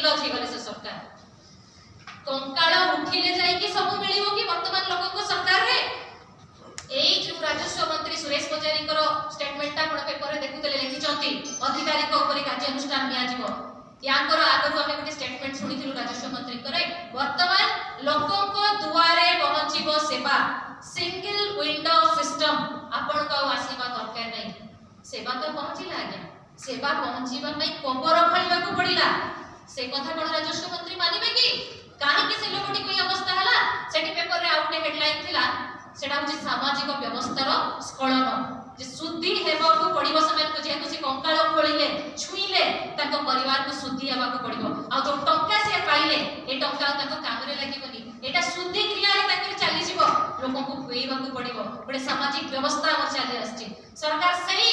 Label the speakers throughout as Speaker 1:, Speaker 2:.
Speaker 1: निर्लज हो गले से सरकार कंकाल उठिले जाई कि सब मिलिबो कि वर्तमान लोक को सरकार रे एई जो राजस्व मंत्री सुरेश पचारी को स्टेटमेंट आपण पेपर रे देखुतले लिखि चंती अधिकारी को ऊपर कार्यानुष्ठान निया जिवो याकर आगरु आमे गोटे स्टेटमेंट सुनिथिलु राजस्व मंत्री करे वर्तमान लोकों को दुआरे पहुंचीबो सेवा सिंगल विंडो सिस्टम आपण को आसीबा दरकार नै सेवा तो पहुंचीला आज्ञा सेवा पहुंचीबा पई कोबर खळिबा को पड़िला से कथा कोन राजस्व मंत्री मानिबे कि काहे कि से लोकटी कोई अवस्था हला सेठी पेपर रे आउटे हेडलाइन थिला सेटा होची सामाजिक व्यवस्थार स्खलन जे शुद्धि हेबा को पड़िबो समय को जेहेतु से कंकाळ खोलिले छुईले ताको परिवार को शुद्धि हेबा को पड़िबो आ तो टंका से पाइले ए टंका ताको काम रे लागिबनी एटा शुद्धि क्रिया रे ताके चली जिवो लोगों को खुएबा को पड़िबो बडे सामाजिक व्यवस्था हमर चली आछि सरकार सही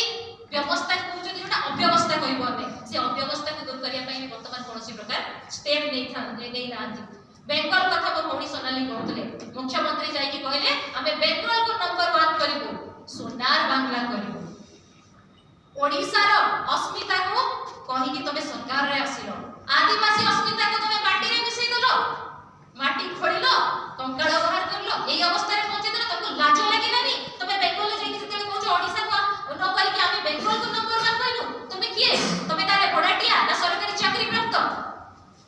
Speaker 1: व्यवस्था को जदि ओटा अव्यवस्था कहिबो हमें से अव्यवस्था को दूर करिया पई वर्तमान कोनोसी प्रकार स्टेप नै नांती बेंगल कथा को मोडी सोनाली कहतले मुख्यमंत्री जाई कि कहले हमें बेंगल को नंबर 1 करिवो सोनार बांग्ला करिवो ओडिसा रो अस्मिता को कहि कि तमे सरकार रे आसिलो आदिवासी अस्मिता को तमे माटी रे मिसई दलो माटी खोडिलो कंकाळ बाहर करलो एई अवस्था रे पहुंचे दलो तको लाज लागिलानी तमे बेंगल ले जाई कि तेले कहू ओडिसा को न कहि कि हमें बेंगल को नंबर 1 करिलो तमे किए तमे तारे बडाटिया ना सरकारी चाकरी प्राप्त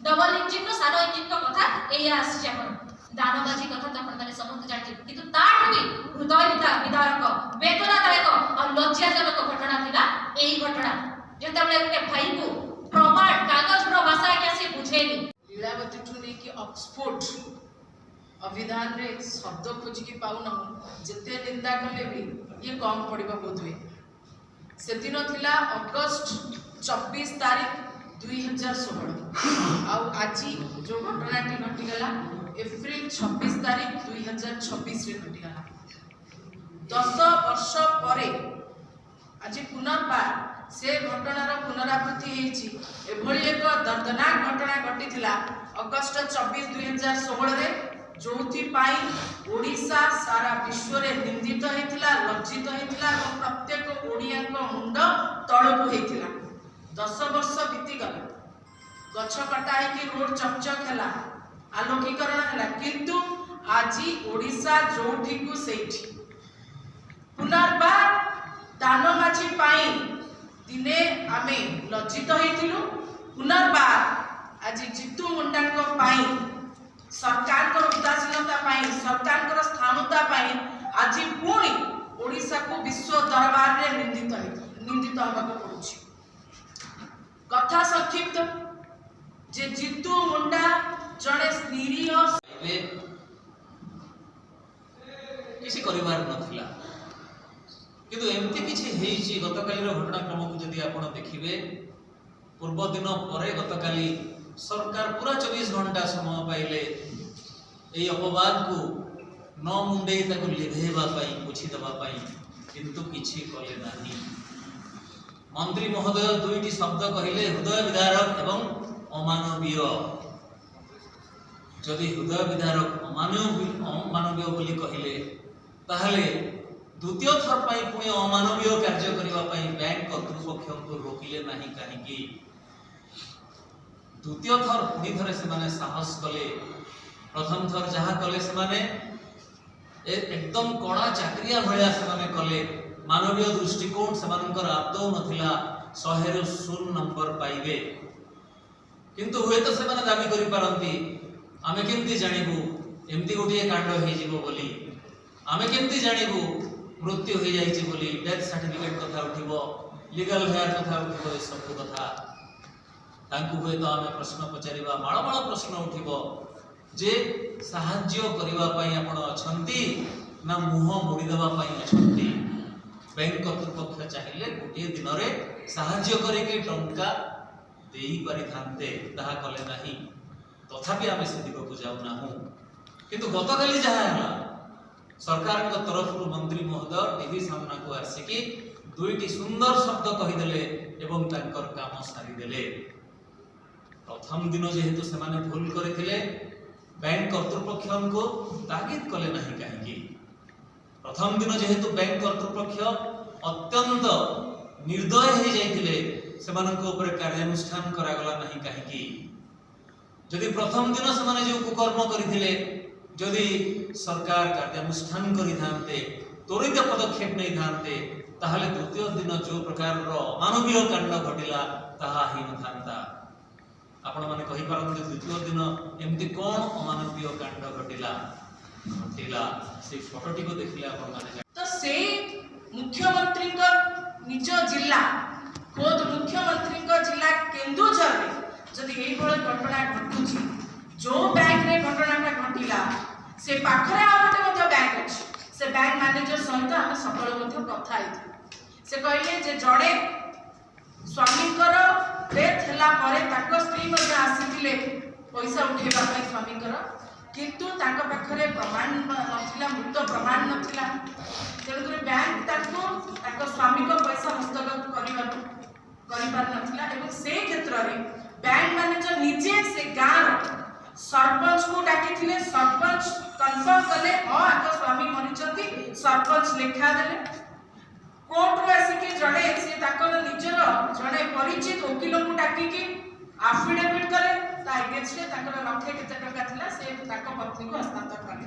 Speaker 1: डबल इंजिन रो सानो इंजिन को कथा एया आसी आपण दानबाजी कथा त आपण माने समस्त जानथि किंतु ताठ भी हृदय विदारक वेदनादायक और लज्जाजनक घटना थिला एही घटना जेतबले के भाई को प्रमाण कागज रो भाषा के से बुझेनी
Speaker 2: लीलावती ठुनी कि ऑक्सफोर्ड अभिधान रे शब्द खोज की पाउन जते निंदा कले भी ये कम पड़िबा बोध हुए से दिन थिला अगस्त 24 तारीख 2016 आउ आजी जो घटनाटी घटिगला एप्रिल 26 तारीख 2026 रे घटिगला 10 वर्ष परे आज पुनर्बार से घटनार पुनरावृत्ति हेछि एभଳି एक दर्दनाक घटना घटिथिला अगस्त 24 2016 रे जोथि पाई ओडिसा सारा विश्व रे निंदित हेथिला लज्जित हेथिला और प्रत्येक ओडिया को मुंड तळकु हेथिला 10 वर्ष बीती गला गछ कटाई कि रोड चकचक हैला आलोकीकरण हैला किंतु आजी ओडिसा जोठी को सेठी पुनर्बार दानमाझी पाई दिने आमे लज्जित हेथिलु पुनर्बार आज जितु मुंडा को पाई सरकार को उदासीनता पाई सरकार को स्थानता पाई आज पुणी ओडिसा को विश्व दरबार रे निंदित होगा पड़ुछि कथा संक्षिप्त जे जितु मुंडा जड़े निरीह
Speaker 3: किसी करिवार नथिला किंतु एमती किछि हेछि गतकालीर घटनाक्रम को जदि आपण देखिबे पूर्व दिन परे गतकाली सरकार पूरा 24 घंटा समय पाइले एई अपवाद को न मुंडे ताको लिभेबा पाई पुछि दबा पाई किंतु किछि कले नाही मंत्री महोदय दुईटी शब्द कहिले हृदय विदारक एवं अमानवीय जदि हृदय विदारक अमानवीय बोली कहिले ताहले द्वितीय थर पाई पुणी अमानवीय कार्य करबा पाई बैंक कर्तृपक्ष को रोकिले नाही काहे कि द्वितीय थर पुणी थरे से माने साहस कले प्रथम थर जहा कले से माने एकदम कड़ा चाकरिया भलिया से माने कले मानवीय दृष्टिकोण से मानकर आदौ नथिला 100 रु 0 नंबर पाइबे किंतु हुए तो से माने दाबी करि पारंती आमे केमती जानिबु एमती गोटिए कांड हे जिवो बोली आमे केमती जानिबु मृत्यु हो जाइछि बोली डेथ सर्टिफिकेट कथा उठिबो लीगल हेयर कथा उठिबो ए सब कथा तांकु हुए तो आमे प्रश्न पचारिबा माळ प्रश्न उठिबो जे साहाय्य करिबा पई आपण अछंती ना मुह मोडी देबा पई अछंती बैंक कर्तृपक्ष चाहिए गोटे दिन में साहाय्य करके टंका देई पारि थांते ताहा कले नाही तथापि आमे से दिगो को जाउ नाहु किंतु गतकाली जहा हला सरकार को तरफ मंत्री महोदय टीवी सामना को आसिकी दुईटी सुंदर शब्द कहीदेले एवं तांकर काम सारी देले प्रथम दिन जेहेतु से माने भूल करथिले बैंक कर्तृपक्ष को तागिद कले नाही काहेकि प्रथम दिन जेहेतु बैंक कर्तृपक्ष अत्यंत निर्दय हो जाइथिले सेमानक ऊपर कार्यानुष्ठान करागला नाही काहेकि जदि प्रथम दिन से जो कुकर्म करथिले जदि सरकार कार्यानुष्ठान करिथान्ते त्वरित पदक्षेप नहीं थान्ते ताहले द्वितीय दिन जो प्रकार मानवीय कांड घटिला ताहा ही नथांता। आपण माने कहि पारंते द्वितीय दिन एमती कोन अमानवीय कांड घटिला से फोटोटी को देखिले आपण माने
Speaker 2: तो से मुख्यमंत्री को निज जिला खोद मुख्यमंत्री को जिला केन्दुझर में जदि एई भଳି घटना घटुची जो बैंक रे घटनाटा घटिला से पाखरे आ गोटे मध्य बैंक अछि से बैंक मैनेजर सहित हम सकल मध्य कथा आइथि से कहले जे जड़े स्वामीकर डेथ हला परे ताको स्त्री मध्य आसीथिले पैसा उठेबा पई स्वामीकर किंतु ताको पाखरे प्रमाण नथिला मृत प्रमाण नथिला तेणुकर बैंक ताको स्वामी को पैसा हस्तगत करि पार नथिला एवं से क्षेत्र रे बैंक मैनेजर निजे से गाँव सरपंच को डाकिथिले सरपंच कन्फर्म कले हां आको स्वामी मरिचती सरपंच लेखा देले कोर्ट रे आसिके जड़े से ताकर निजर जड़े परिचित वकील को डाकी के एफिडेविट करे ता अगेंस्ट रे ताकर लक्षे केते टका थिला से ताको पत्नी को हस्तांतर कले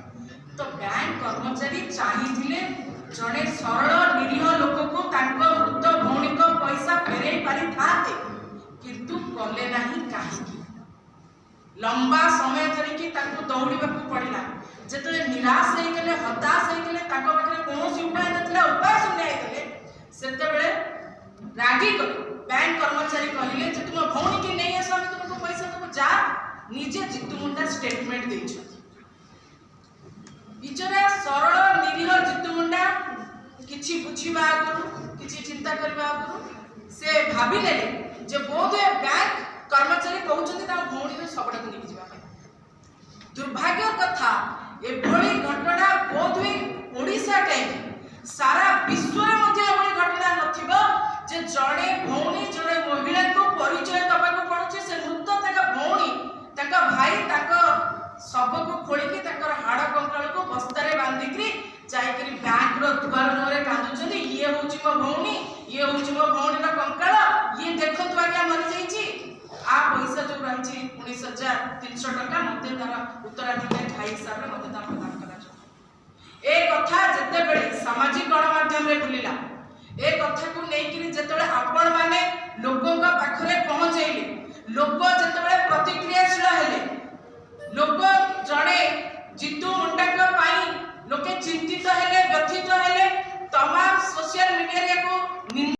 Speaker 2: तो बैंक कर्मचारी चाहिथिले जड़े सरल निरीह लोक को ताको मृत भौणी को पैसा फेरै पारि थाते किंतु कले नहीं काहे लंबा समय धरिकी ताको दौड़ीबाकू पड़िला जेतले निराश होई गेले हताश होई गेले ताको पाखरे कोनोसी उपाय नथिला उपाय सुनाई देले सेते बेले रागी को बैंक कर्मचारी कहिले जे तुम भौणी के नहीं आसो हम तुमको पैसा देबो जा निजे जितुमुंडा स्टेटमेंट देछ बिचरा सरल निरीह जितुमुंडा किछि बुझिबा आगु किछि चिंता करबा आगु से भाबी लेले जे बोधे बैंक कर्मचारी कहउछथि ता भौणी रे सबटा को निकि जिबा दुर्भाग्य कथा एभଳି घटना बोधे ओडिसा कहीं सारा विश्व रे मध्ये एभଳି घटना नथिबो जे जड़े भौणी जड़े महिला को परिचय दबा को पड़ुछे से मृत ताका भौणी ताका भाई ताका सब को खोली के ताकर हाड़ कंकाल को बस्ता रे बांधी के जाई करी बैंक रो दुआर नरे कांदुछथि ये होची मो भौणी ये होची मो भौणी रो कंकाल ये देखो तो आज्ञा मरि जाईची आ पैसा जो रही 19,300 टका मते तार उत्तराधिकारी भाई हिसाब रे मते ता प्रदान करा ए कथा जते बेले सामाजिक गणमाध्यम रे बुलिला ए कथा को नै कि जते